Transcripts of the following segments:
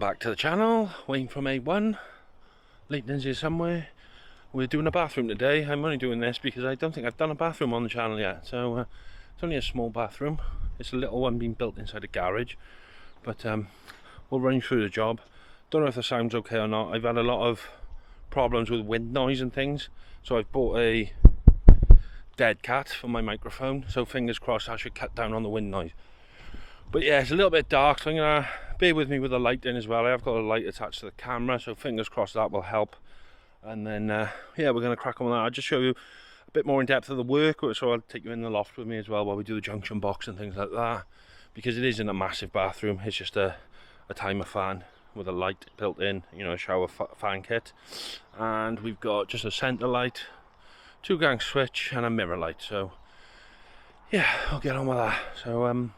back to the channel. Waiting for A1. Leighton's here somewhere. We're doing a bathroom today. I'm only doing this because I don't think I've done a bathroom on the channel yet. So it's only a small bathroom. It's a little one being built inside a garage. But we'll run through the job. Don't know if the sound's okay or not. I've had a lot of problems with wind noise and things. So I've bought a dead cat for my microphone. So fingers crossed I should cut down on the wind noise. But yeah, it's a little bit dark, so I'm gonna bear with me with the light in as well. I've got a light attached to the camera, so fingers crossed that will help. And then yeah, we're gonna crack on with that. I'll just show you a bit more in depth of the work, so I'll take you in the loft with me as well while we do the junction box and things like that, because it isn't a massive bathroom. It's just a timer fan with a light built in, you know, a shower fan kit, and we've got just a center light, 2-gang switch, and a mirror light. So yeah, I'll get on with that. So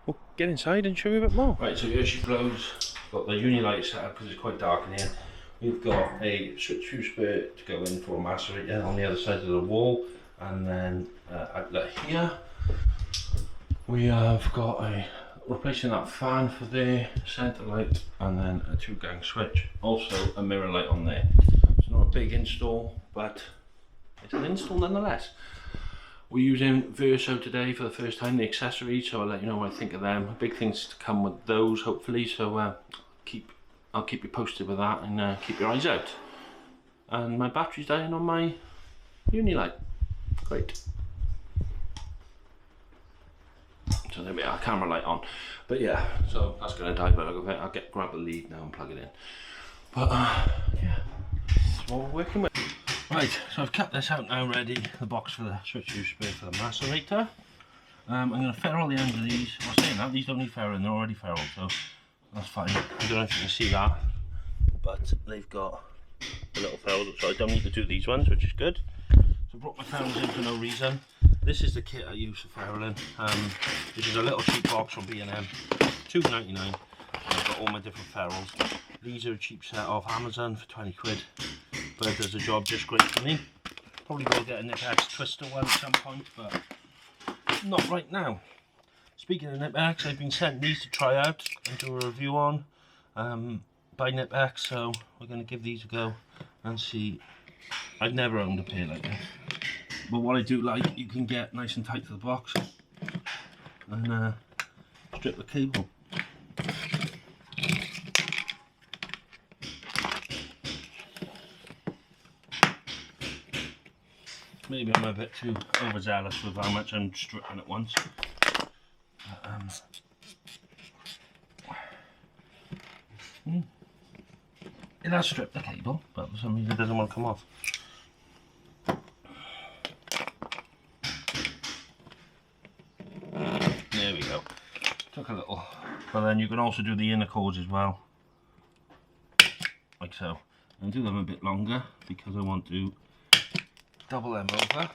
we'll get inside and show you a bit more. Right, so here she blows. Got the uni light set up because it's quite dark in here. We've got a switch fuse spare to go in for a macerator on the other side of the wall, and then outlet here. We have got replacing that fan for the centre light, and then a 2-gang switch. Also a mirror light on there. It's not a big install, but it's an install nonetheless. We're using Verso today for the first time, the accessories, so I'll let you know what I think of them. Big things to come with those, hopefully, so I'll keep you posted with that, and keep your eyes out. And my battery's dying on my uni light. Great. So there we are, camera light on. But yeah, so that's going to die, but I'll grab the lead now and plug it in. But yeah, that's what we're working with. Right, so I've cut this out now ready, the box for the switch fuse spare for the macerator. I'm going to ferrule the end of these. Well, saying that, these don't need ferruling, they're already ferruled, so that's fine. I don't know if you can see that, but they've got the little ferrules, so I don't need to do these ones, which is good. So I brought my ferrules in for no reason. This is the kit I use for ferruling. This is a little cheap box from B&M, £2.99. I've got all my different ferrules. These are a cheap set off Amazon for 20 quid. But it does the job just great for me. Probably will get a Nip-X twister one at some point, but not right now. Speaking of Nip-X, I've been sent these to try out and do a review on by Nip-X, so we're going to give these a go and see. I've never owned a pair like this, but what I do like, you can get nice and tight to the box and strip the cable. Maybe I'm a bit too overzealous with how much I'm stripping at once. But, it has stripped the cable, but for some reason it doesn't want to come off. There we go. Took a little. But then you can also do the inner cords as well. Like so. And do them a bit longer because I want to double them over.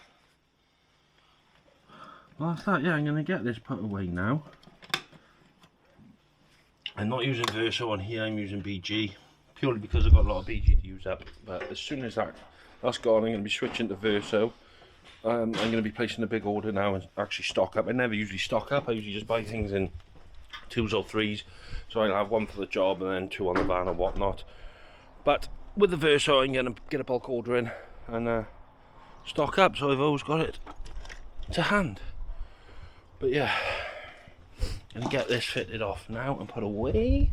Well, that's that. Yeah, I'm going to get this put away now. I'm not using Verso on here, I'm using BG, purely because I've got a lot of BG to use up. But as soon as that's gone, I'm going to be switching to Verso. I'm going to be placing a big order now and actually stock up. I never usually stock up, I usually just buy things in 2s or 3s. So I'll have one for the job and then 2 on the van or whatnot. But with the Verso, I'm going to get a bulk order in and stock up, so I've always got it to hand. But yeah, I'm gonna get this fitted off now and put away.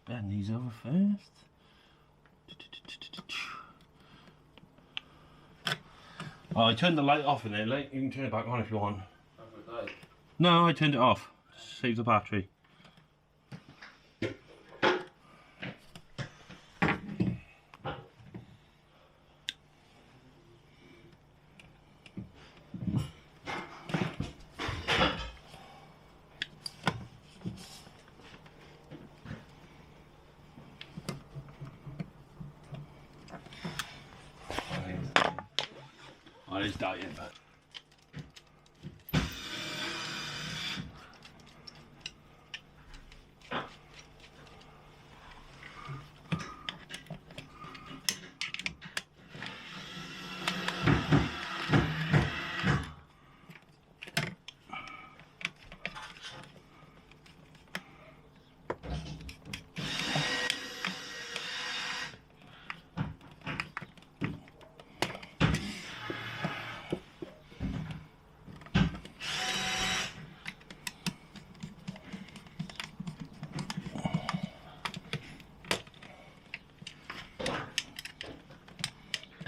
Bend these over first. Oh, I turned the light off in there. You can turn it back on if you want. No, I turned it off. Save the battery. It's dying, but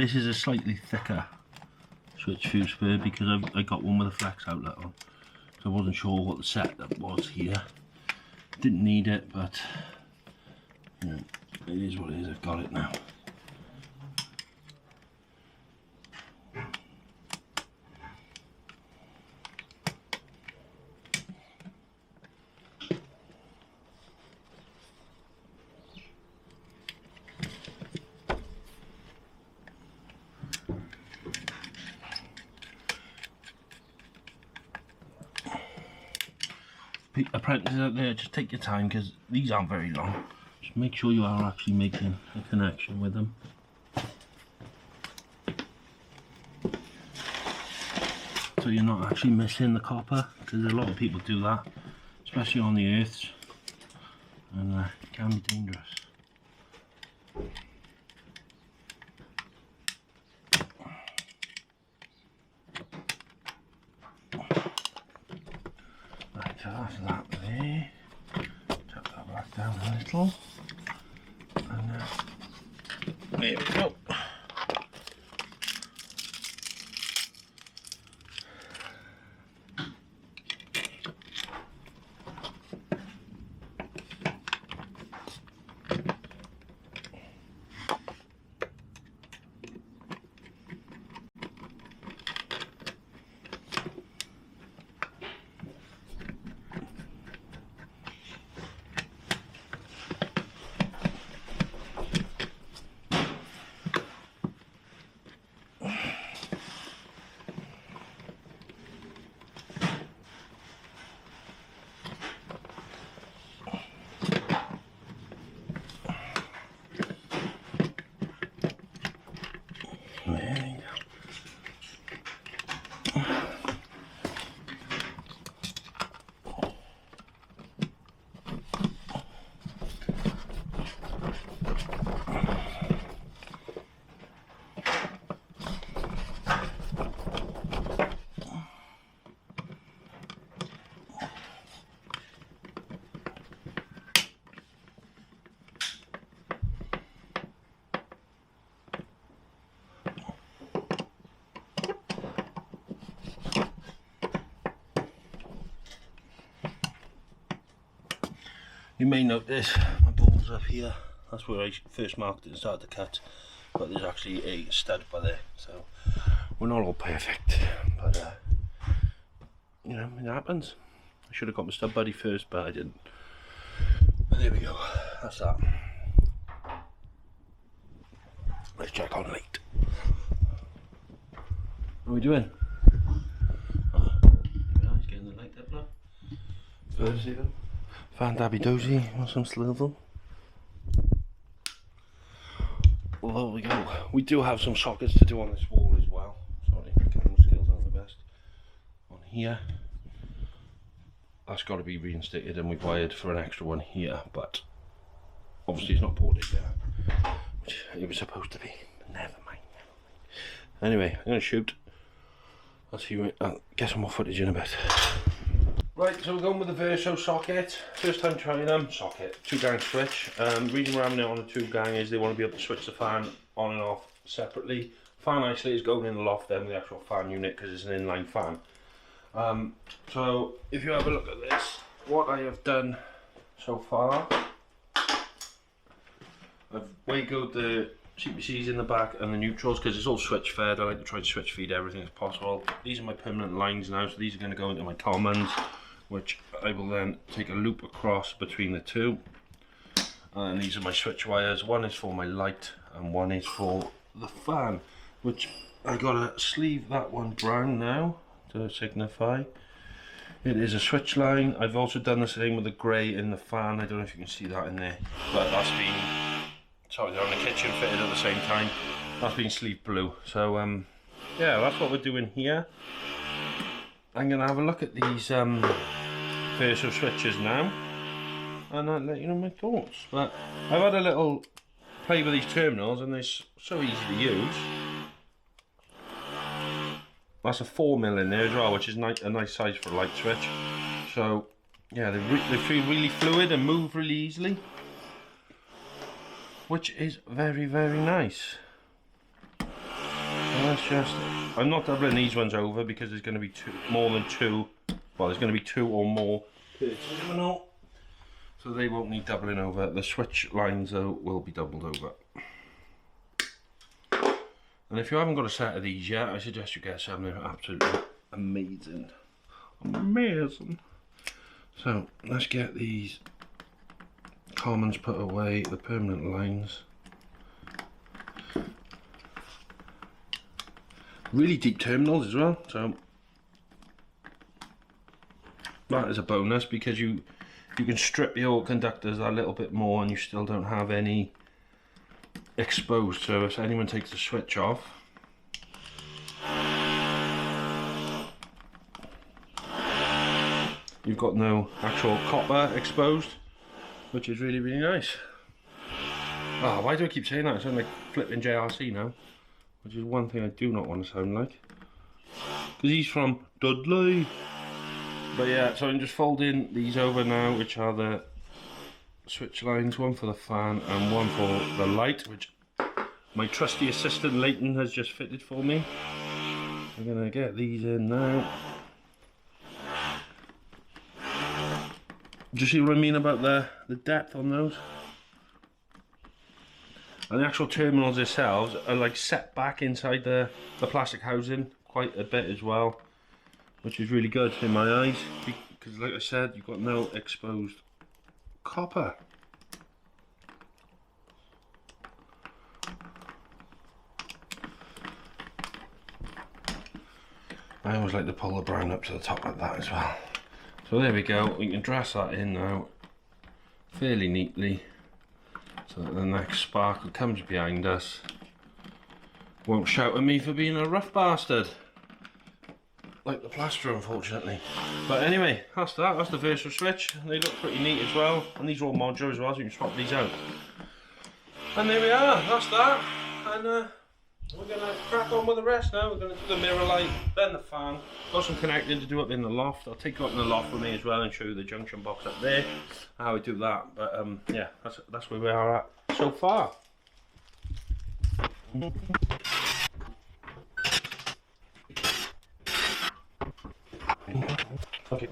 This is a slightly thicker switch fuse spur because I got one with a flex outlet on, so I wasn't sure what the setup was here. Didn't need it, but you know, it is what it is. I've got it now. Apprentices out there, just take your time because these aren't very long. Just make sure you are actually making a connection with them. So you're not actually missing the copper, because a lot of people do that, especially on the earths, and it can be dangerous. So that's that there. Tap that back down a little. And there we go. You may notice my balls up here. That's where I first marked it and started to cut. But there's actually a stud by there, so we're not all perfect. But you know, it happens. I should have got my stud buddy first, but I didn't. But there we go. That's that. Let's check on light. What are we doing? Oh, yeah, he's getting the light up now. Birds even. Fan Dabby Dozy, want some slizzle? Well, there we go. We do have some sockets to do on this wall as well. Sorry, camera skills aren't the best. On here, that's got to be reinstated, and we've wired for an extra one here, but obviously it's not ported yet, which it was supposed to be. Never mind. Anyway, I'm going to shoot. I'll see you. I'll get some more footage in a bit. Right, so we're going with the Verso socket. First time trying them. Socket, 2-gang switch. Reason we're having it on a 2-gang is they want to be able to switch the fan on and off separately. Fan isolator is going in the loft then with the actual fan unit because it's an inline fan. So if you have a look at this, what I have done so far, I've wiggled the CPCs in the back and the neutrals because it's all switch fed. I like to try to switch feed everything as possible. These are my permanent lines now, so these are going to go into my commons, which I will then take a loop across between the two. And these are my switch wires. One is for my light and one is for the fan, which I gotta sleeve that one brown now to signify it is a switch line. I've also done the same with the grey in the fan. I don't know if you can see that in there, but that's been, sorry, they're on the kitchen fitted at the same time. That's been sleeved blue. So yeah, that's what we're doing here. I'm gonna have a look at these Verso switches now and I'll let you know my thoughts. But I've had a little play with these terminals and they're so easy to use. That's a 4mm in there as well, which is a nice size for a light switch. So yeah, they feel really fluid and move really easily, which is very, very nice. let's just, I'm not doubling these ones over because there's going to be more than two, well there's going to be 2 or more per terminal, so they won't need doubling over. The switch lines though will be doubled over. And if you haven't got a set of these yet, I suggest you get some. They're absolutely amazing. Amazing. So let's get these commons put away, the permanent lines. Really deep terminals as well, so that is a bonus because you can strip your conductors a little bit more and you still don't have any exposed. So if anyone takes the switch off, you've got no actual copper exposed, which is really, really nice. Ah, why do I keep saying that? I sound like flipping JRC now, which is one thing I do not want to sound like, because he's from Dudley. But yeah, so I'm just folding these over now, which are the switch lines, one for the fan and one for the light, which my trusty assistant Leighton has just fitted for me. I'm gonna get these in now. Do you see what I mean about the depth on those? And the actual terminals themselves are like set back inside the plastic housing quite a bit as well, which is really good in my eyes, because like I said, you've got no exposed copper. I always like to pull the brown up to the top like that as well. So there we go, we can dress that in now fairly neatly so that the next spark that comes behind us won't shout at me for being a rough bastard like the plaster, unfortunately. But anyway, that's that. That's the Versa switch. They look pretty neat as well, and these are all modular as well, so you can swap these out. And there we are, that's that. And we're going to crack on with the rest now. We're going to do the mirror light, then the fan. Got some connecting to do up in the loft. I'll take you up in the loft with me as well and show you the junction box up there, how we do that. But yeah, that's where we are at so far. Okay.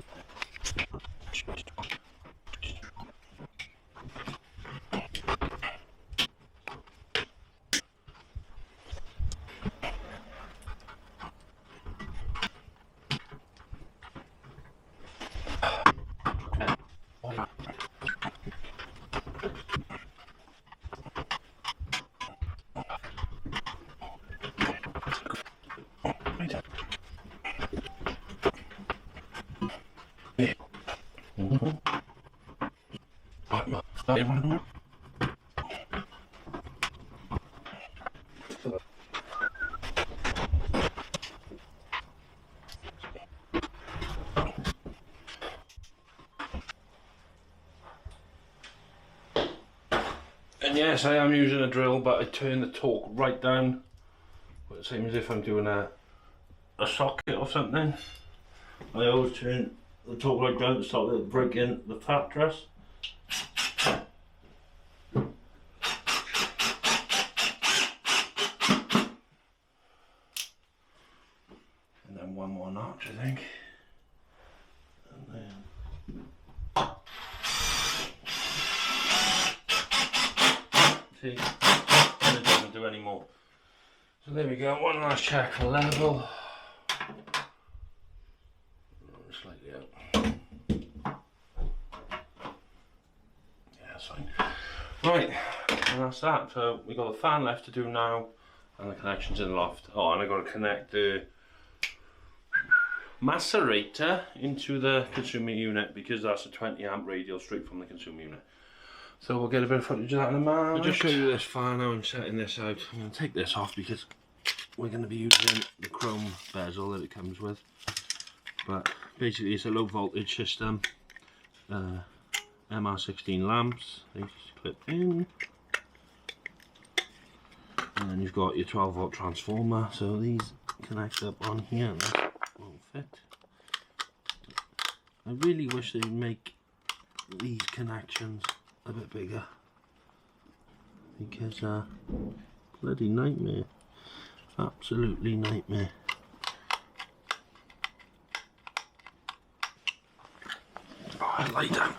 And yes, I am using a drill, but I turn the torque right down, the same as if I'm doing a socket or something. I always turn the torque right down to stop it breaking the tap truss. And then one more notch, I think. And then see, and it doesn't do any more. So there we go, one last check for level. Slightly out. Yeah, that's fine. Right, and that's that. So we got the fan left to do now, and the connections in the loft. Oh, and I got to connect the macerator into the consumer unit because that's a 20 amp radial straight from the consumer unit. So we'll get a bit of footage of that in a moment. I'll just show you this fan now. I'm setting this out. I'm going to take this off because we're going to be using the chrome bezel that it comes with. But basically it's a low voltage system. MR16 lamps, they just clip in. And then you've got your 12 volt transformer. So these connect up on here. That won't fit. I really wish they'd make these connections a bit bigger, because bloody nightmare. Absolutely nightmare. Oh, I like that.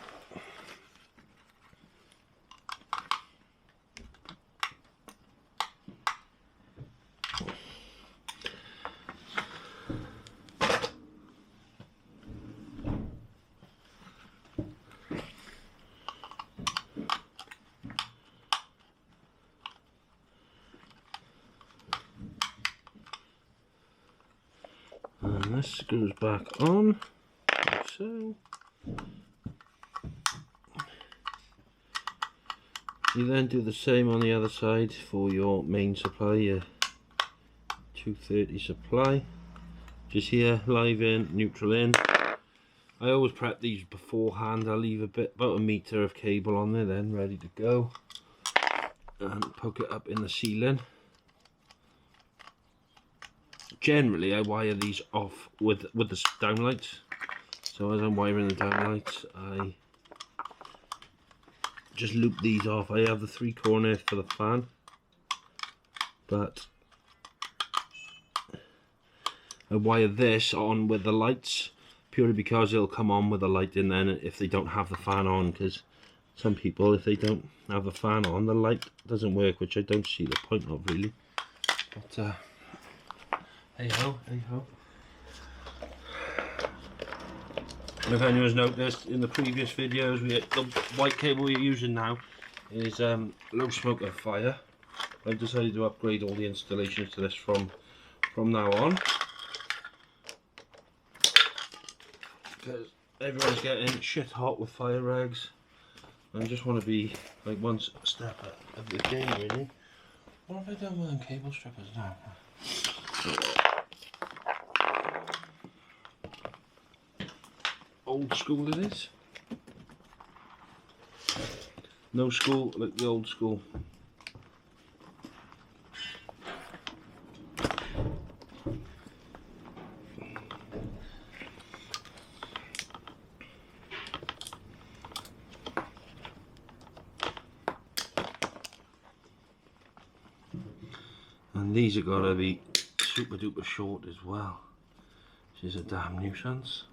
And this goes back on, like so. You then do the same on the other side for your main supply, your 230 supply. Just here, live in, neutral in. I always prep these beforehand. I'll leave about a metre of cable on there then, ready to go. And poke it up in the ceiling. Generally I wire these off with the downlights. So as I'm wiring the downlights, I just loop these off. I have the 3 corners for the fan, but I wire this on with the lights purely because it'll come on with the light in then if they don't have the fan on, because some people, if they don't have the fan on, the light doesn't work, which I don't see the point of really. But hey ho, hey ho. If anyone's noticed in the previous videos, the white cable we're using now is low smoke and fire. I've decided to upgrade all the installations to this from now on, because everyone's getting shit hot with fire regs. I just want to be like one step of the game really. What have I done with them cable strippers now? Old school it is. No school like the old school. And these are gotta be super duper short as well, which is a damn nuisance.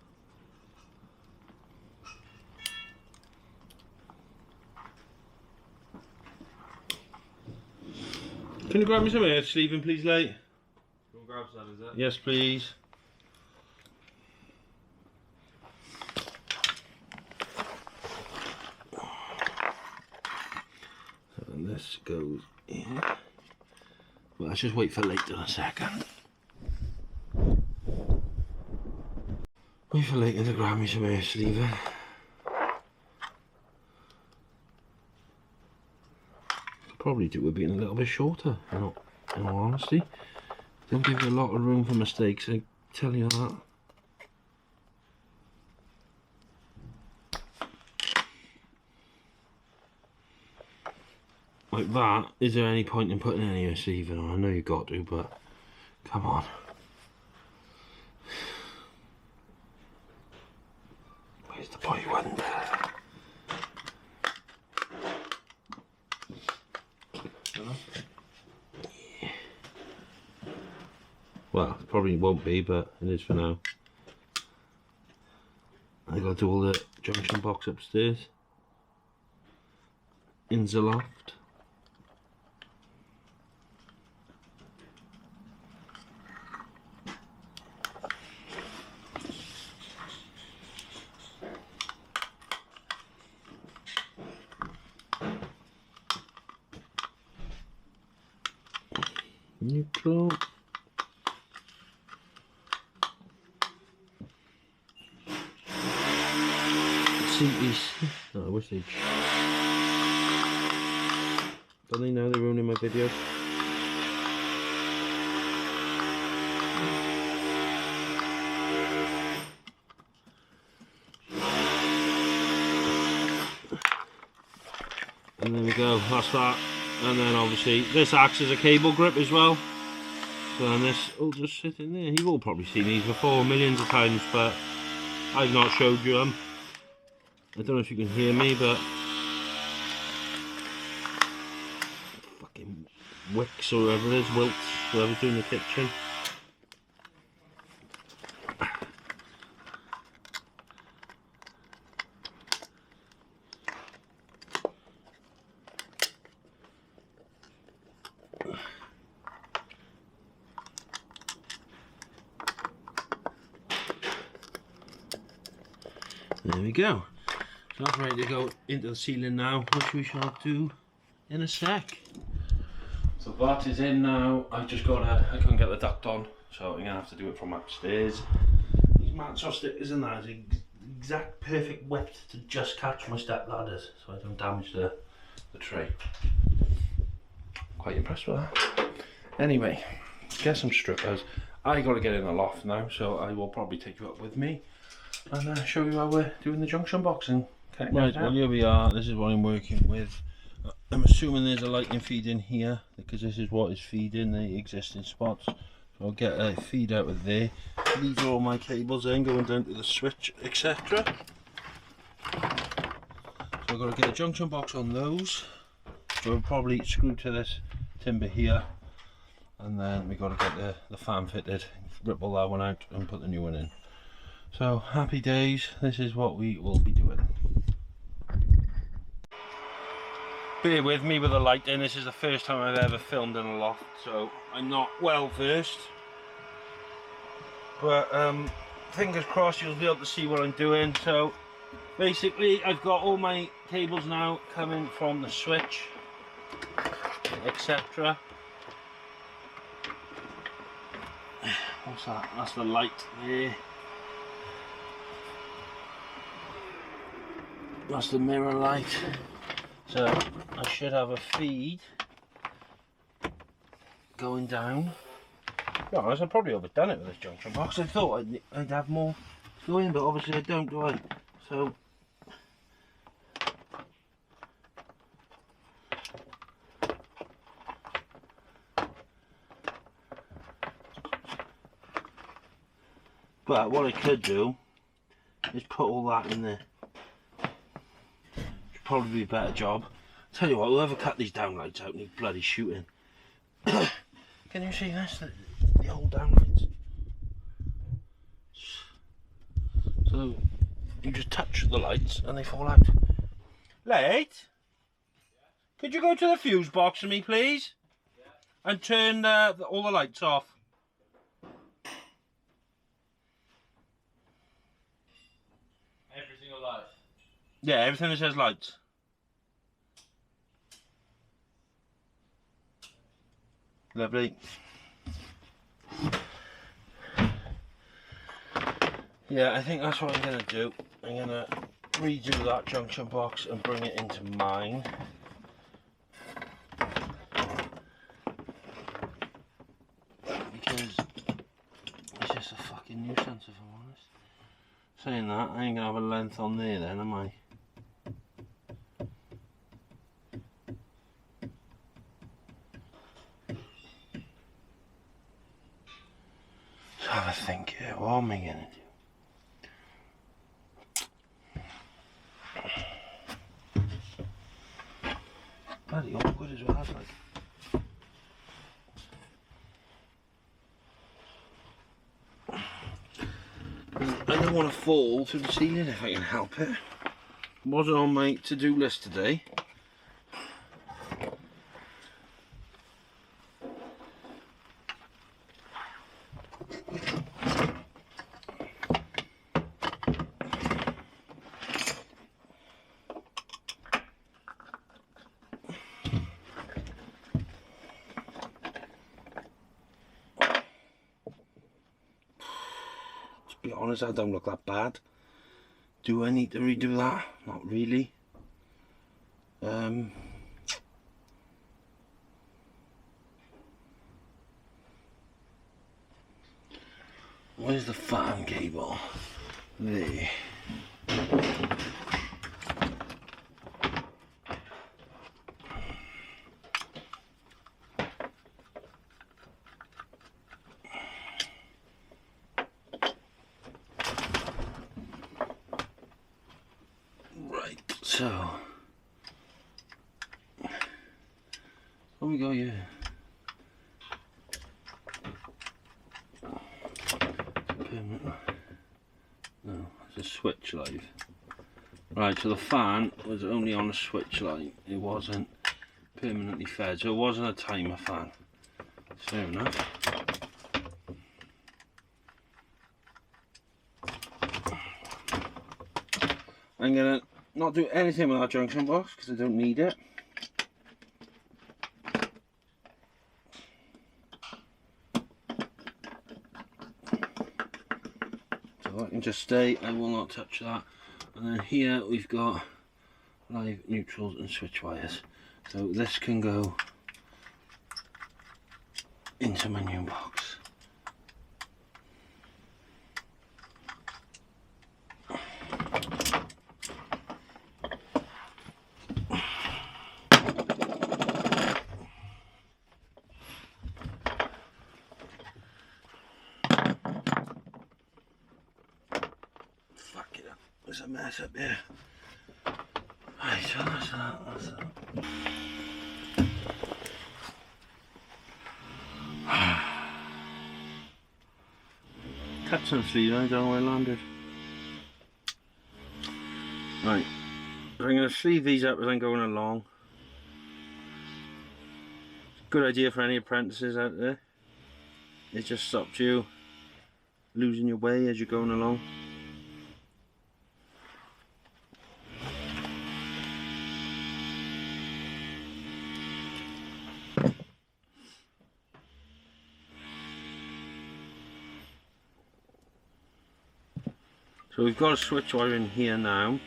Can you grab me some air sleeving please, Late? You want to grab some, is it? Yes please. So then this goes in. Well, let's just wait for later a second. Wait for later to grab me some air sleeving. Probably do with being a little bit shorter, in all honesty. Don't give you a lot of room for mistakes, I tell you that. Like that, is there any point in putting any receiving on? I know you got to, but come on. Where's the boy wonder? Yeah. Well, it probably won't be, but it is for now. I got to do all the junction box upstairs in the loft. Neutral. CEC. Oh, I wish they'd. Don't they know they're ruining my videos? And there we go, that's that. And then obviously this acts as a cable grip as well. So then this will just sit in there. You've all probably seen these before millions of times, but I've not showed you them. I don't know if you can hear me, but fucking wicks or whoever it is, wilts, whoever's doing the kitchen. There we go. So that's ready to go into the ceiling now, which we shall do in a sec. So that is in now. I couldn't get the duct on, so I'm gonna have to do it from upstairs. These mats or stickers in there is exact perfect width to just catch my step ladders, so I don't damage the tray. Quite impressed with that. Anyway, get some strippers. I gotta get in the loft now, so I will probably take you up with me and show you how we're doing the junction boxing. Right, well here we are. This is what I'm working with. I'm assuming there's a lightning feed in here because this is what is feeding the existing spots. So I'll get a feed out of there. These are all my cables then going down to the switch, etc. So I've got to get a junction box on those. So we'll probably screw to this timber here, and then we've got to get the fan fitted, ripple that one out and put the new one in. So happy days, this is what we will be doing. Bear with me with the lighting, this is the first time I've ever filmed in a loft, so I'm not well versed. But fingers crossed you'll be able to see what I'm doing. So basically I've got all my cables now coming from the switch, etc. What's that? That's the light there. That's the mirror light. So I should have a feed going down. No, I've probably overdone it with this junction box. I thought I'd have more going, but obviously I don't, do I? So but what I could do is put all that in there. Probably be a better job. Tell you what, whoever cut these downlights out needs bloody shooting. Can you see this? The old downlights. So you just touch the lights and they fall out. Late? Could you go to the fuse box for me, please? Yeah. And turn all the lights off. Every single light. Yeah, everything that says lights. Lovely. Yeah, I think that's what I'm going to do. I'm going to redo that junction box and bring it into mine. Because it's just a fucking nuisance, if I'm honest. Saying that, I ain't going to have a length on there then, am I? Let's have a think here. What am I going to do? Bloody awkward as well, like. I don't want to fall through the ceiling if I can help it. Wasn't on my to-do list today. To be honest, I don't look that bad. Do I need to redo that? Not really. Where's the fan cable? There. So, there we go, yeah. permanent. No, it's a switch live. Right, so the fan was only on a switch line. It wasn't permanently fed, so it wasn't a timer fan. Fair enough. I'm gonna not do anything with that junction box because I don't need it. So that can just stay. I will not touch that. And then here we've got live neutrals and switch wires. So this can go into my new box. Fuck it up. There's a mess up here. Right, so that's that. Cut some sleeve, I don't know where I landed. Right, so I'm going to sleeve these up as I'm going along. Good idea for any apprentices out there. It just stops you losing your way as you're going along. So we've got a switch wire in here now,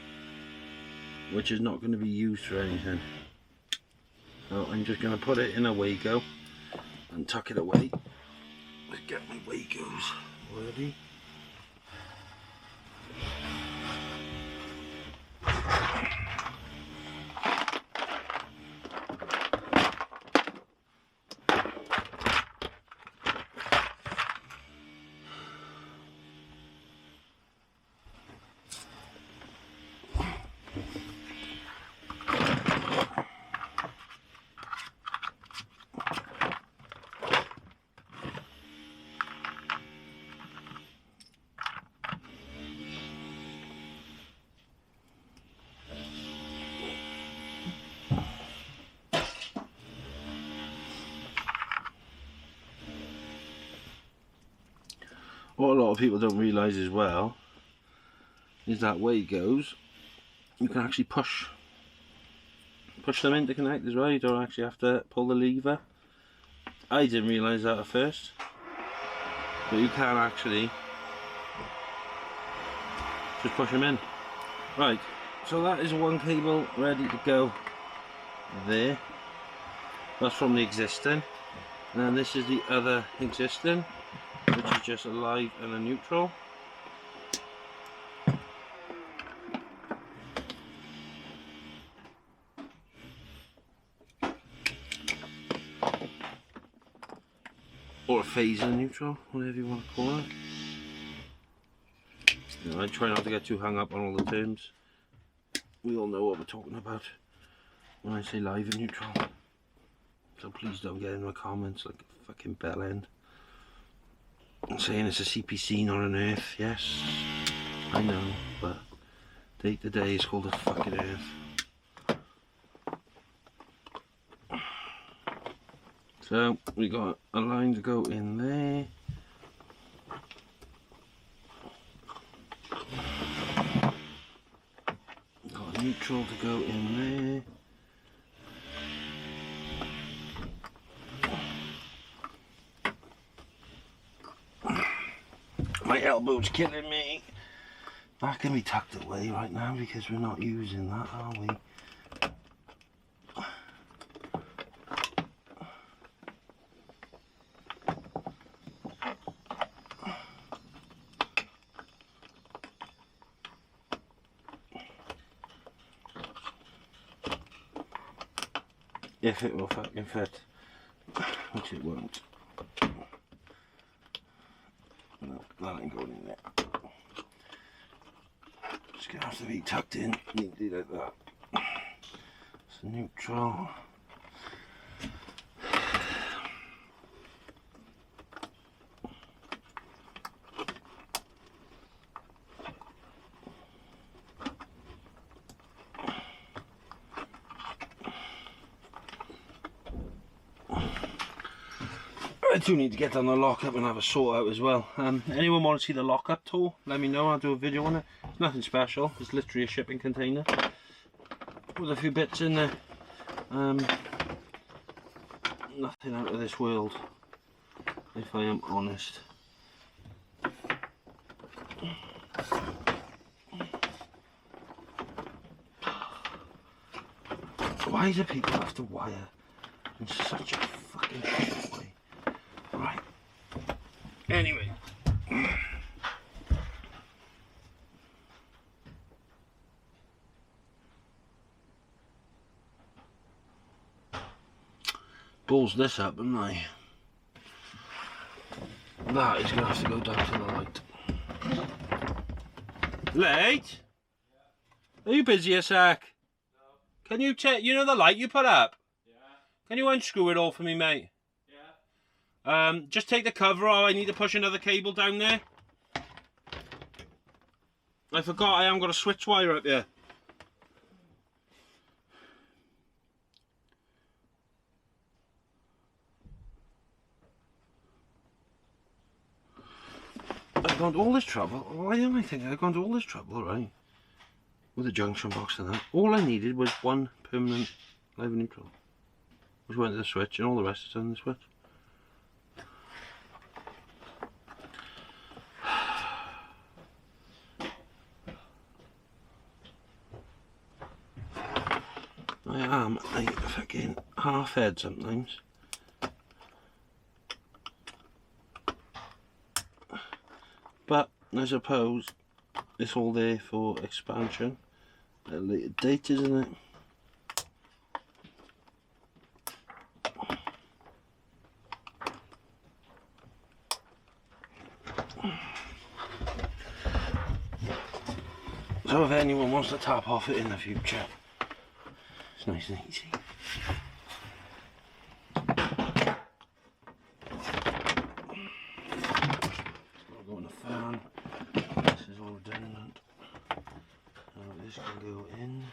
which is not going to be used for anything. So I'm just going to put it in a Wago and tuck it away. Let's get my Wagos ready. What a lot of people don't realise as well is that Wagos, you can actually push them in to connect as well. You don't actually have to pull the lever. I didn't realise that at first, but you can actually just push them in. Right, so that is one cable ready to go there. That's from the existing, and then this is the other existing, which is just a live and a neutral. Or a phase and neutral, whatever you want to call it. You know, I try not to get too hung up on all the terms. We all know what we're talking about when I say live and neutral. So please don't get in my comments like a fucking bell end. I'm saying it's a CPC, not an earth. Yes, I know, but day to day is called a fucking earth. So we got a line to go in there. Got a neutral to go in there. My elbow's killing me. That can be tucked away right now because we're not using that, are we? If it will fucking fit, which it won't. No, that ain't going in there. It's gonna have to be tucked in neatly like that. It's neutral. I do need to get on the lockup and have a sort out as well. Anyone want to see the lockup tour? Let me know, I'll do a video on it. It's nothing special, it's literally a shipping container with a few bits in there. Nothing out of this world, if I am honest. Why do people have to wire in such a fucking shit way? Right. Anyway. Balls this up, haven't I? That is going to have to go down to the light. Late? Are you busy a sec? No. Can you take, you know the light you put up? Yeah. Can you unscrew it all for me, mate? Yeah. Just take the cover off. I need to push another cable down there. I forgot I haven't got a switch wire up here. I've gone to all this trouble. Why am I thinking I've gone to all this trouble, right? With a junction box and that. All I needed was one permanent live neutral, which went to the switch, and all the rest is on the switch. I am like fucking half-head sometimes. But I suppose it's all there for expansion at a later date, isn't it? So if anyone wants to tap off it in the future, it's nice and easy. This can go in.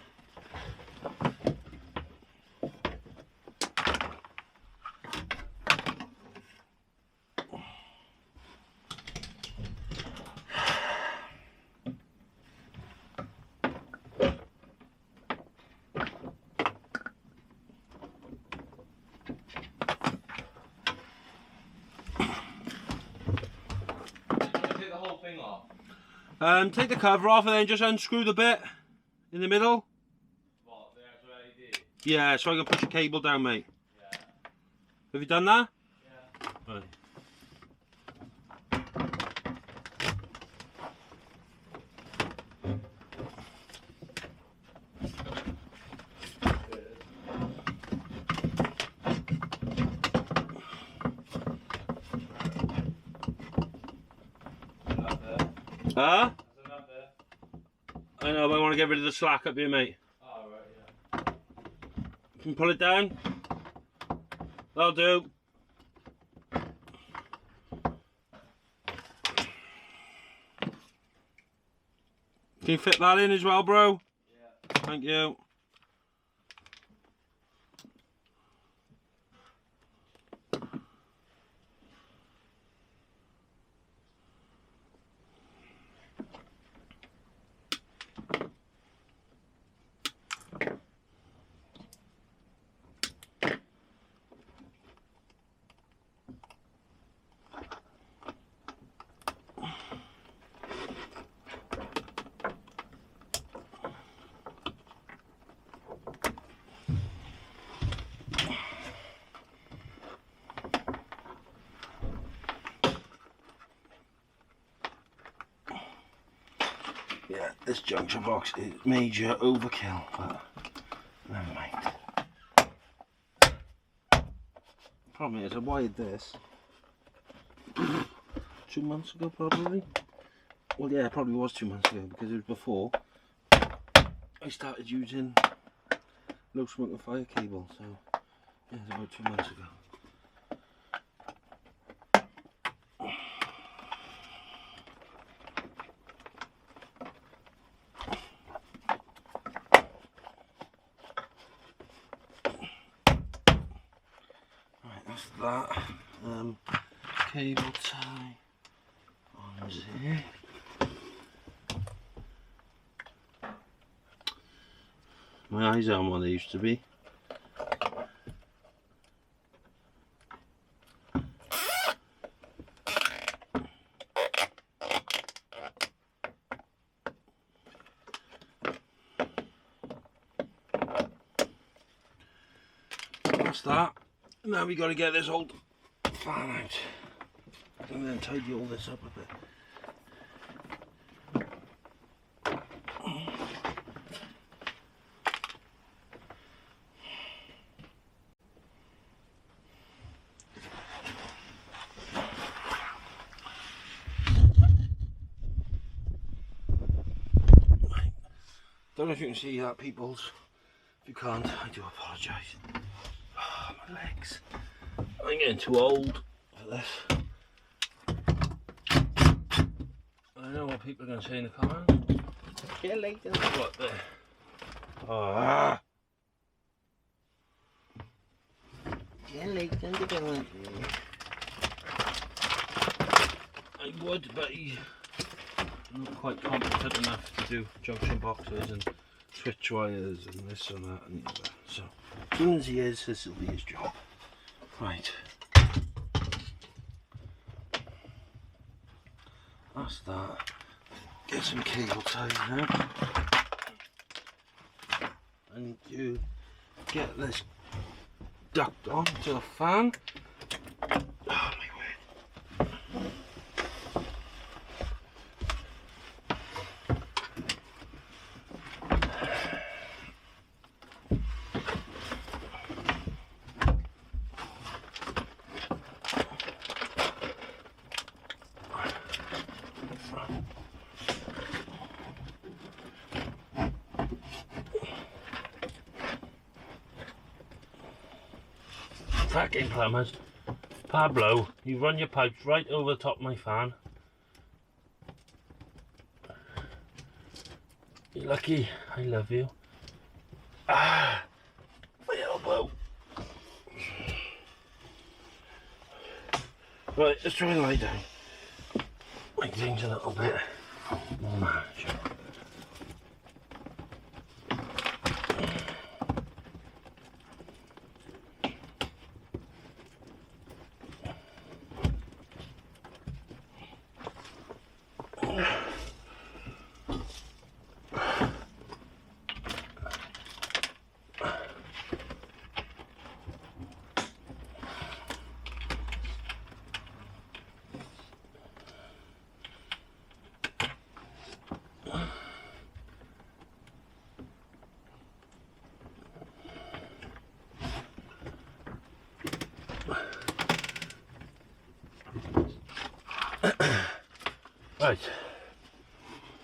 Take the whole thing off. Take the cover off and then just unscrew the bit in the middle. What, the actual LED? Yeah, so I can push a cable down, mate. Yeah. Have you done that? Yeah. Right. Huh? I know, but I want to get rid of the slack up here, mate. Oh, right, yeah. Can you pull it down? That'll do. Can you fit that in as well, bro? Yeah. Thank you. Yeah, this junction box is major overkill, but never mind. Problem is, I wired this 2 months ago, probably. Well, yeah, it probably was 2 months ago because it was before I started using low smoke and fire cable. So, yeah, it's about 2 months ago. That, cable tie on there. My eyes aren't what they used to be. That's that. Now we got to get this old fan out and then tidy all this up a bit. Don't know if you can see that, peoples. If you can't, I do apologise. Oh, my legs. I'm getting too old for this. I know what people are going to say in the comments. Get late in what there? Ah. Get late in the going. I would, but I'm not quite competent enough to do junction boxes and switch wires and this and that and the other. So as soon as he is, this will be his job. Right. That's that. Get some cable ties now. I need to get this duct onto the fan. Oh my word. Fucking plumbers. Pablo, you run your pipes right over the top of my fan. You're lucky. I love you. Ah, my elbow. Right, let's try and lie down. Make things a little bit more manageable. Right,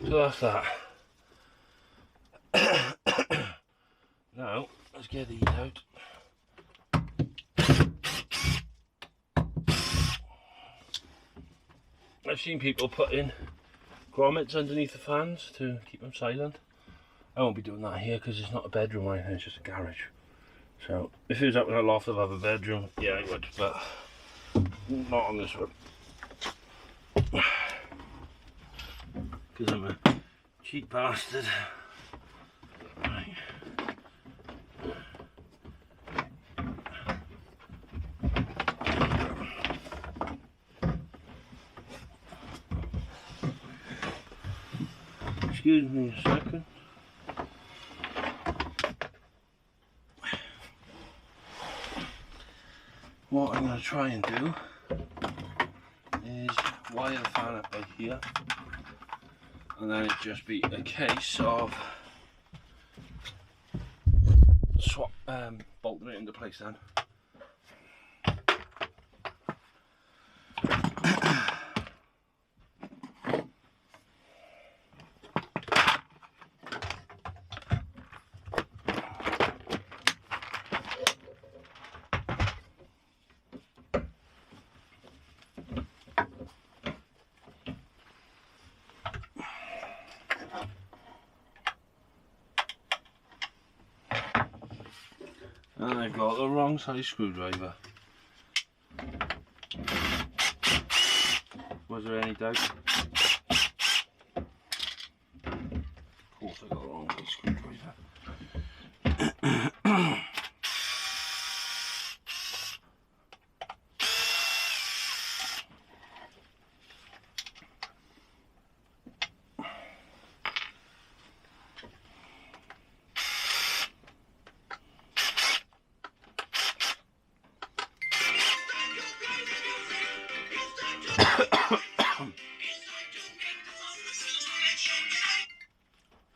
so that's that. Now, let's get these out. I've seen people put in grommets underneath the fans to keep them silent. I won't be doing that here because it's not a bedroom or anything, it's just a garage. So, if it was up in a loft of a bedroom, yeah I would, but not on this one. Because I'm a cheap bastard. Right. Excuse me a second. What I'm going to try and do is wire the fan up by here, and then it'd just be a case of bolting it into place then. And I've got the wrong size screwdriver. Was there any doubt? Of course I got the wrong screwdriver.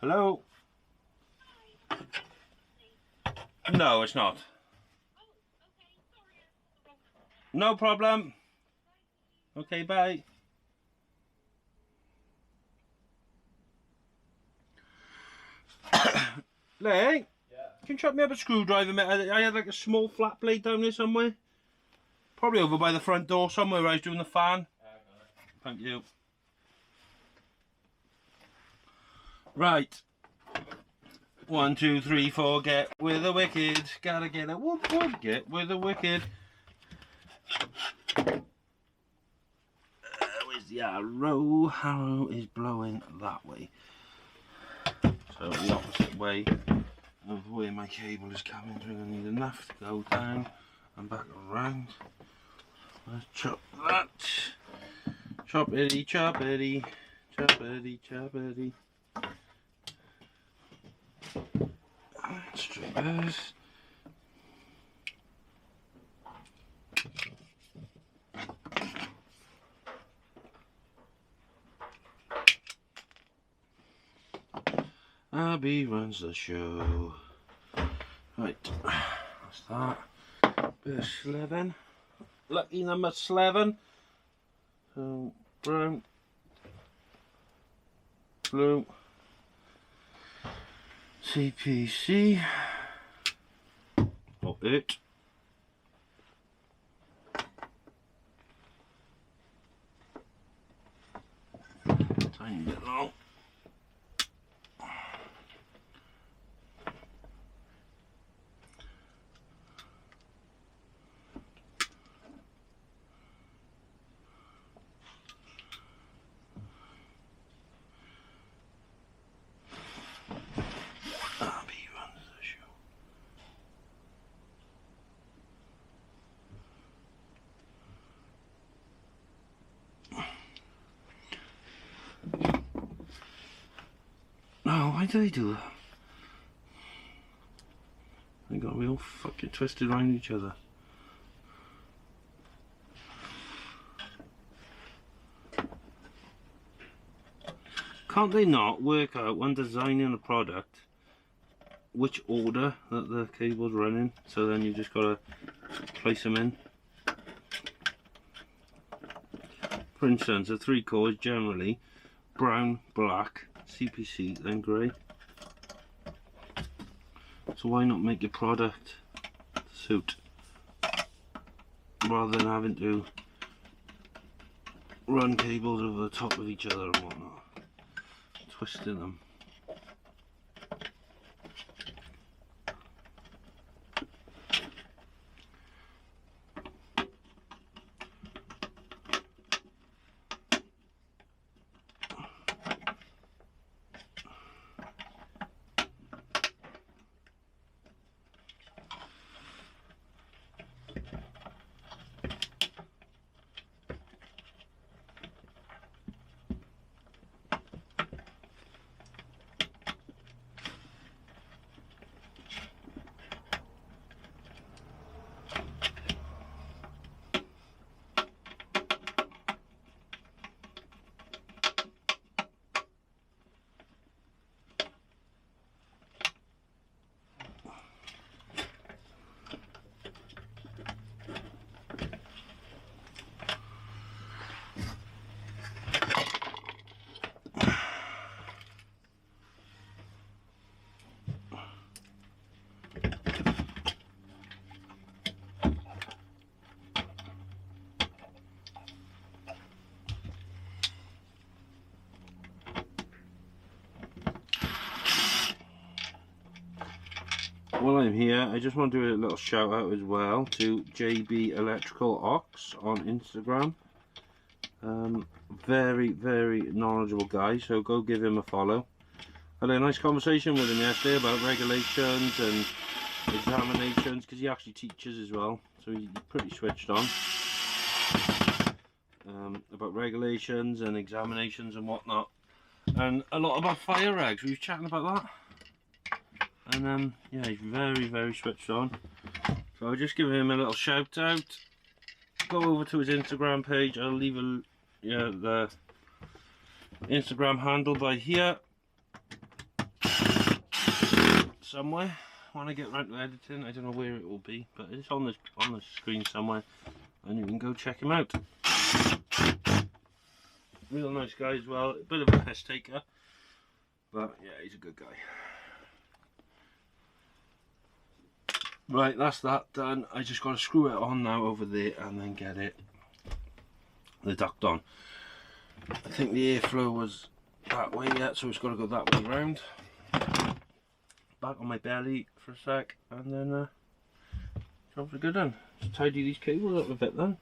Hello? No, it's not. No problem. Okay, bye. Lee? Yeah. Can you chop me up a screwdriver, mate? I had like a small flat blade down there somewhere. Probably over by the front door somewhere where I was doing the fan. I got it. Thank you. Right. 1, 2, 3, 4, get with the wicked. Gotta get a whoop whoop, get with the wicked. Where's the arrow? Arrow is blowing that way. So the opposite way of where my cable is coming through. I need enough to go down and back around. Let's chop that. Choppity, choppity, choppity, choppity. Strippers. Abby runs the show. Right, that's that. Bit of slevin. Lucky number 11. So brown, blue, CPC. Or it. Tiny bit long. No, why do they do that? They got me all fucking twisted around each other. Can't they not work out when designing a product which order that the cable's running? So then you just gotta place them in. For instance, a 3 core is generally brown, black, CPC, then grey. So why not make your product suit rather than having to run cables over the top of each other and whatnot, twisting them. While I'm here, I just want to do a little shout out as well to JB Electrical Ox on Instagram. Very, very knowledgeable guy, so go give him a follow. I had a nice conversation with him yesterday about regulations and examinations, because he actually teaches as well, so he's pretty switched on. About regulations and examinations and whatnot, and a lot about fire regs. We were chatting about that, and yeah, he's very, very switched on. So I'll just give him a little shout out. Go over to his Instagram page. I'll leave the Instagram handle by here somewhere. When I get right to editing, I don't know where it will be, but it's on the screen somewhere, and you can go check him out. Real nice guy as well. A bit of a piss taker, but yeah, he's a good guy. Right, that's that done. I just got to screw it on now over there and then get the duct on. I think the airflow was that way yet, so it's got to go that way round. Back on my belly for a sec, and then jobs are good done. Just tidy these cables up a bit then.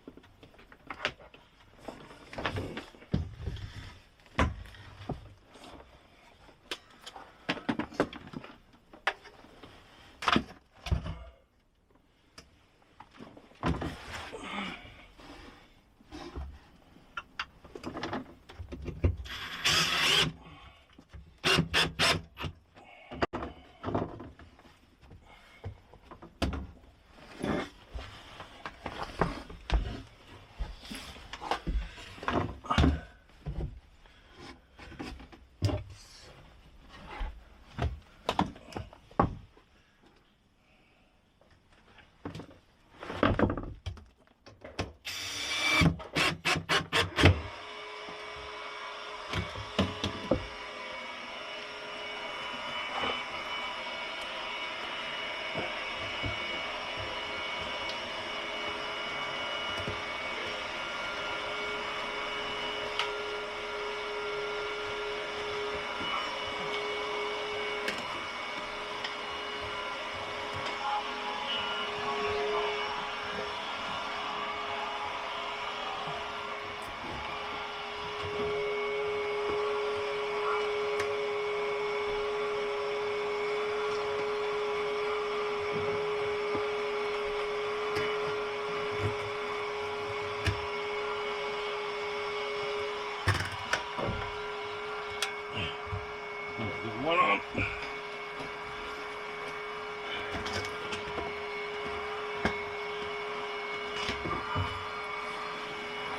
One on.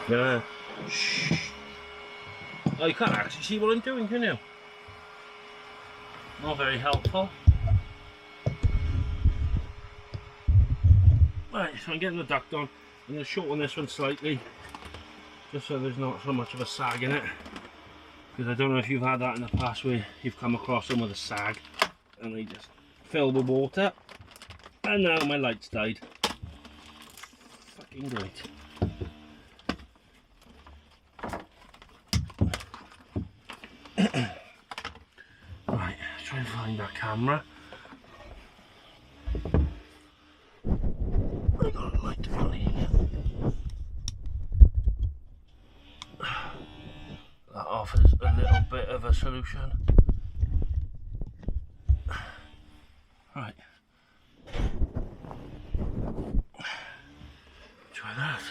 Yeah. Shh. Oh, you can't actually see what I'm doing, can you? Not very helpful. Right, so I'm getting the duct on. I'm going to shorten this one slightly, just so there's not so much of a sag in it. Because I don't know if you've had that in the past where you've come across them with a sag and they just fill with water. And now my lights died. Fucking great. Right, let's try and find that camera. I got a light on here. That offers a little bit of a solution. Right. Try that.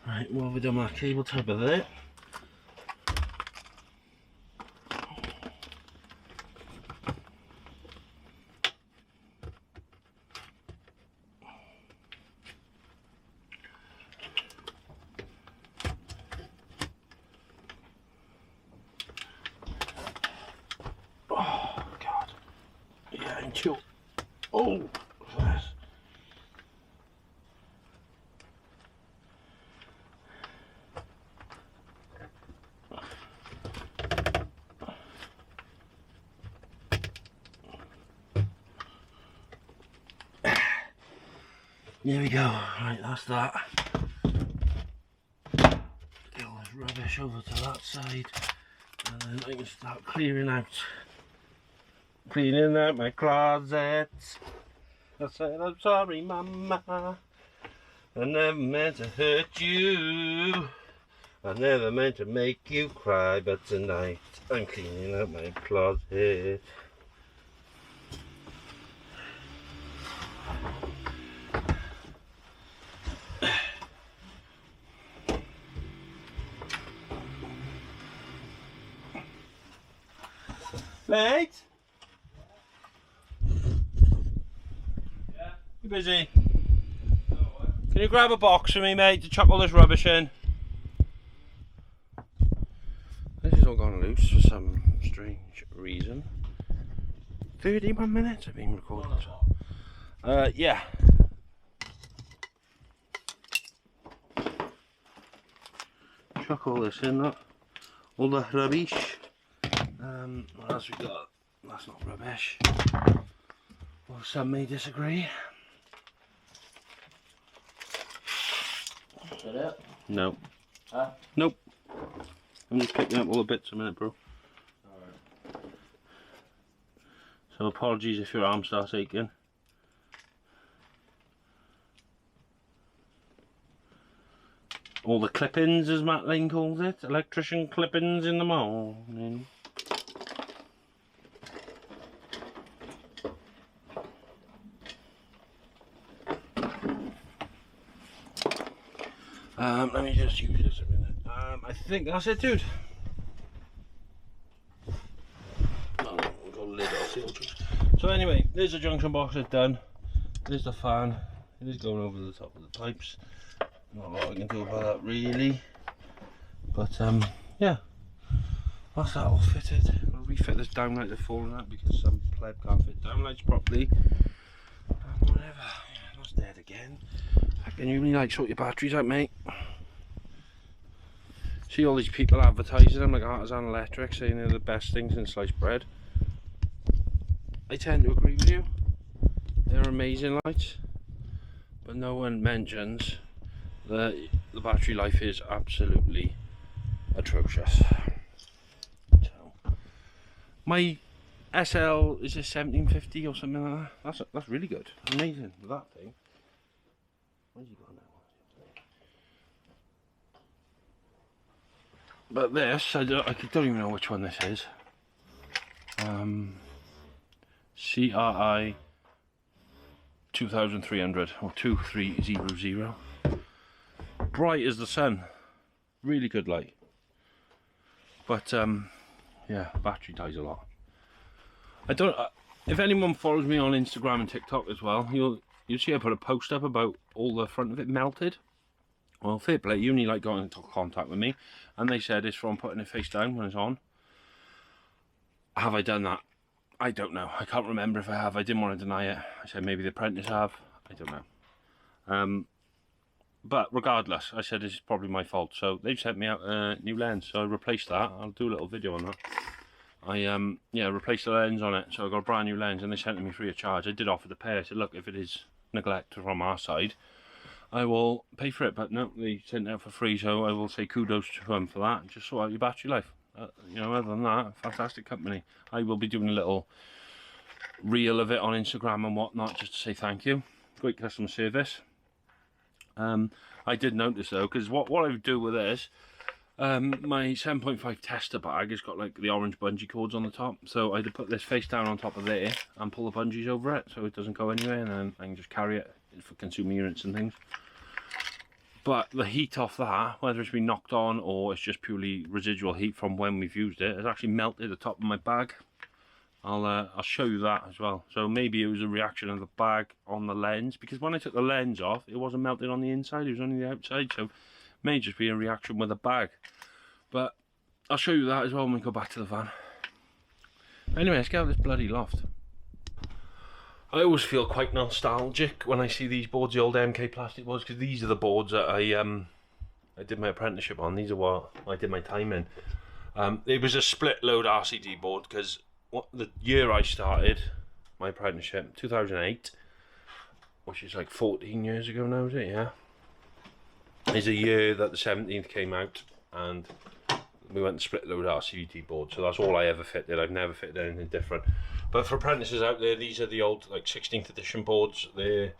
Right, what have we done with that cable type of there? Chill. Oh, yes. There we go. Right, that's that. Get all this rubbish over to that side, and then I can start clearing out. Cleaning out my closet. I said I'm sorry, Mama. I never meant to hurt you. I never meant to make you cry, but tonight I'm cleaning up my closet. Mate? Yeah. You busy? No, what? Can you grab a box for me, mate, to chuck all this rubbish in? This has all gone loose for some strange reason. 31 minutes I've been recording. Yeah. Chuck all this in, look. All the rubbish. What else we got? That's not rubbish. Well, some may disagree. Is that it? No. Huh? Nope. I'm just picking up all the bits a minute, bro. Alright. So apologies if your arm starts aching. All the clippings, as Matt Lane calls it. Electrician clippings in the morning. Let me just use this a minute. I think that's it, dude. Oh, we've got a lid off the So anyway, there's the junction box, it's done. There's the fan. It is going over the top of the pipes. Not a lot I can do about that really. But yeah. That's that all fitted. I'll refit this downlight to falling out because some pleb can't fit downlights properly. Whatever. Yeah, that's dead again. Can you really like sort your batteries out, mate? See all these people advertising them like Artisan Electric, saying they're the best things in sliced bread. I tend to agree with you. They're amazing lights, but no one mentions that the battery life is absolutely atrocious. So, my SL is a 1750 or something like that. That's really good. Amazing. That thing. Where's he gone now? But this, I don't even know which one this is. CRI 2300 or 2300. Bright as the sun. Really good light. But yeah, battery dies a lot. I don't. If anyone follows me on Instagram and TikTok as well, you'll see I put a post up about all the front of it melted. Well, fair play, Uni like got into contact with me and they said it's from putting it face down when it's on. Have I done that? I don't know. I can't remember if I have. I didn't want to deny it. I said maybe the apprentice have. I don't know. But regardless, I said this is probably my fault. So they've sent me out a new lens. So I replaced that. I'll do a little video on that. I yeah, replaced the lens on it. So I got a brand new lens and they sent it me free of charge. I did offer to pay. I said, look, if it is neglect from our side, I will pay for it, but no, they sent it out for free, so I will say kudos to them for that. Just sort out your battery life. You know, other than that, fantastic company. I will be doing a little reel of it on Instagram and whatnot, just to say thank you. Great customer service. I did notice though, because what I would do with this, my 7.5 tester bag has got like the orange bungee cords on the top, so I had to put this face down on top of there and pull the bungees over it so it doesn't go anywhere, and then I can just carry it for consumer units and things. But the heat off that, whether it's been knocked on or it's just purely residual heat from when we've used it, has actually melted the top of my bag. I'll show you that as well. So maybe it was a reaction of the bag on the lens, because when I took the lens off, it wasn't melted on the inside, it was only the outside, so it may just be a reaction with the bag. But I'll show you that as well when we go back to the van. Anyway, let's get out of this bloody loft. I always feel quite nostalgic when I see these boards, the old MK plastic boards, because these are the boards that I did my apprenticeship on. These are what I did my time in. It was a split load RCD board, because the year I started my apprenticeship, 2008, which is like 14 years ago now, is it? Yeah. Is a year that the 17th came out, and we went to split load RCD board, so that's all I ever fitted. I've never fitted anything different. But for apprentices out there, these are the old like 16th edition boards. They're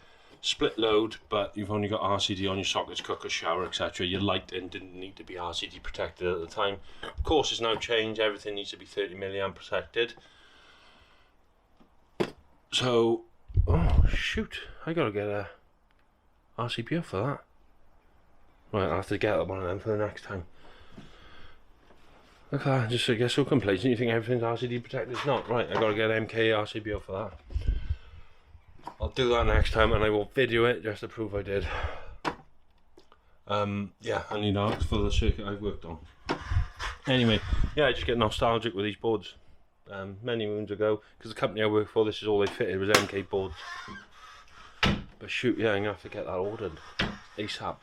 split load, but you've only got RCD on your sockets, cooker, shower, etc. Your lighting didn't need to be RCD protected at the time. Of course, it's now changed. Everything needs to be 30 milliamp protected. So, oh shoot, I gotta get a RCBO for that. Right, I'll have to get one of them for the next time. Okay, I just get so complacent. You think everything's RCD protected? It's not. Right, I gotta get MK RCBO for that. I'll do that next time, and I will video it just to prove I did. Yeah, I need arcs for the circuit I've worked on. Anyway, yeah, I just get nostalgic with these boards. Many moons ago, because the company I work for, this is all they fitted was MK boards. But shoot, yeah, I'm gonna have to get that ordered ASAP.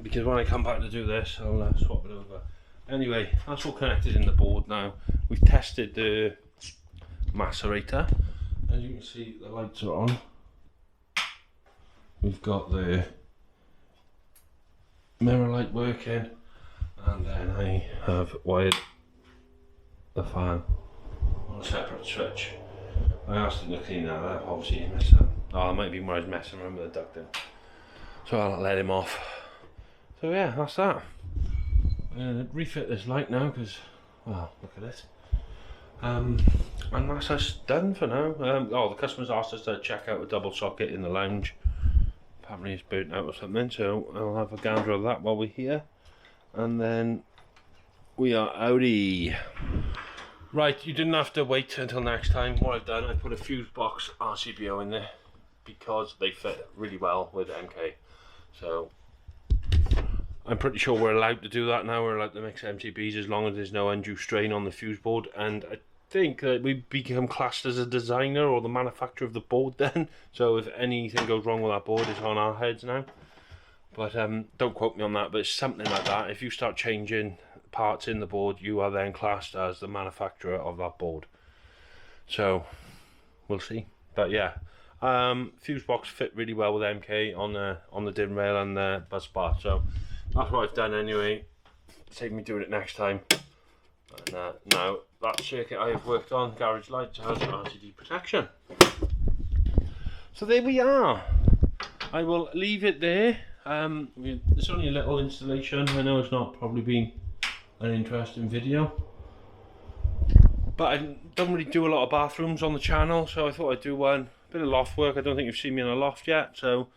Because when I come back to do this, I'll swap it over. Anyway, that's all connected in the board now. We've tested the macerator. As you can see, the lights are on. We've got the mirror light working, and then I have wired the fan on a separate switch. I asked him to clean that up, obviously he messed up. Oh, it might be when I was messing around with the ducting. So I'll let him off. So yeah, that's that. I'm going to refit this light now because, well, look at it. And that's us done for now. Oh, the customer's asked us to check out a double socket in the lounge. Apparently it's burnt out or something, so I'll have a gander of that while we're here. And then we are outie. Right, you didn't have to wait until next time. What I've done, I put a fuse box RCBO in there because they fit really well with MK. So I'm pretty sure we're allowed to do that now. We're allowed to mix MCBs as long as there's no undue strain on the fuse board. And I think that we become classed as a designer or the manufacturer of the board then. So if anything goes wrong with that board, it's on our heads now. But don't quote me on that, but it's something like that. If you start changing parts in the board, you are then classed as the manufacturer of that board. So we'll see. But yeah, fuse box fit really well with MK on the DIN rail and the bus bar. So that's what I've done anyway. Save me doing it next time. And now that circuit I have worked on, garage lights, has RCD protection. So there we are. I will leave it there. It's only a little installation. I know it's not probably been an interesting video, but I don't really do a lot of bathrooms on the channel, so I thought I'd do one. A bit of loft work. I don't think you've seen me in a loft yet, so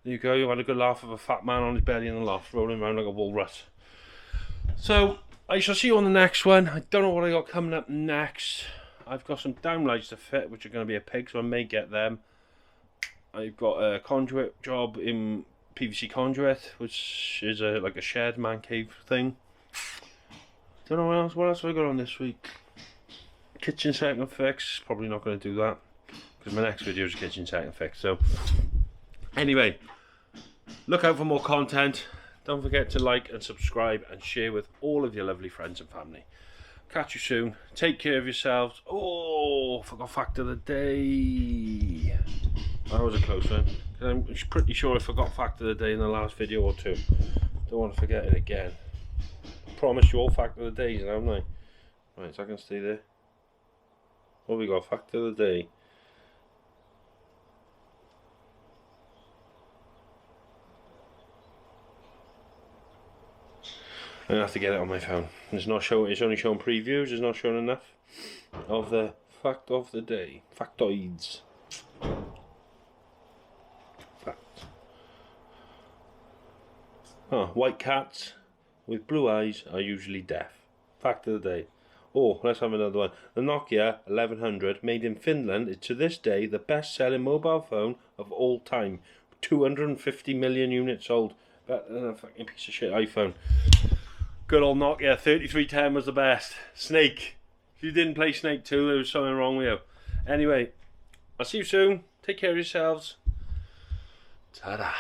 there you go. You had a good laugh of a fat man on his belly in the loft, rolling around like a walrus. So I shall see you on the next one. I don't know what I got coming up next. I've got some downlights to fit, which are going to be a pig, so I may get them. I've got a conduit job in PVC conduit, which is like a shared man cave thing. Don't know what else have I got on this week. Kitchen second fix. Probably not going to do that because my next video is a kitchen second fix. So anyway, look out for more content. Don't forget to like and subscribe and share with all of your lovely friends and family. Catch you soon. Take care of yourselves. Oh, forgot fact of the day. That was a close one. I'm pretty sure I forgot fact of the day in the last video or two. Don't want to forget it again. Promise you all fact of the days, haven't I? Right, so I can stay there. What have we got? Fact of the day. I'm gonna have to get it on my phone. It's not showing. It's only showing previews. It's not showing enough of the fact of the day. Factoids. Fact. Oh, white cats with blue eyes are usually deaf. Fact of the day. Oh, let's have another one. The Nokia 1100, made in Finland, is to this day the best-selling mobile phone of all time. 250 million units sold. Better than a fucking piece of shit iPhone. Good old Nokia 3310 was the best. Snake. If you didn't play Snake 2, there was something wrong with you. Anyway, I'll see you soon. Take care of yourselves. Ta-da.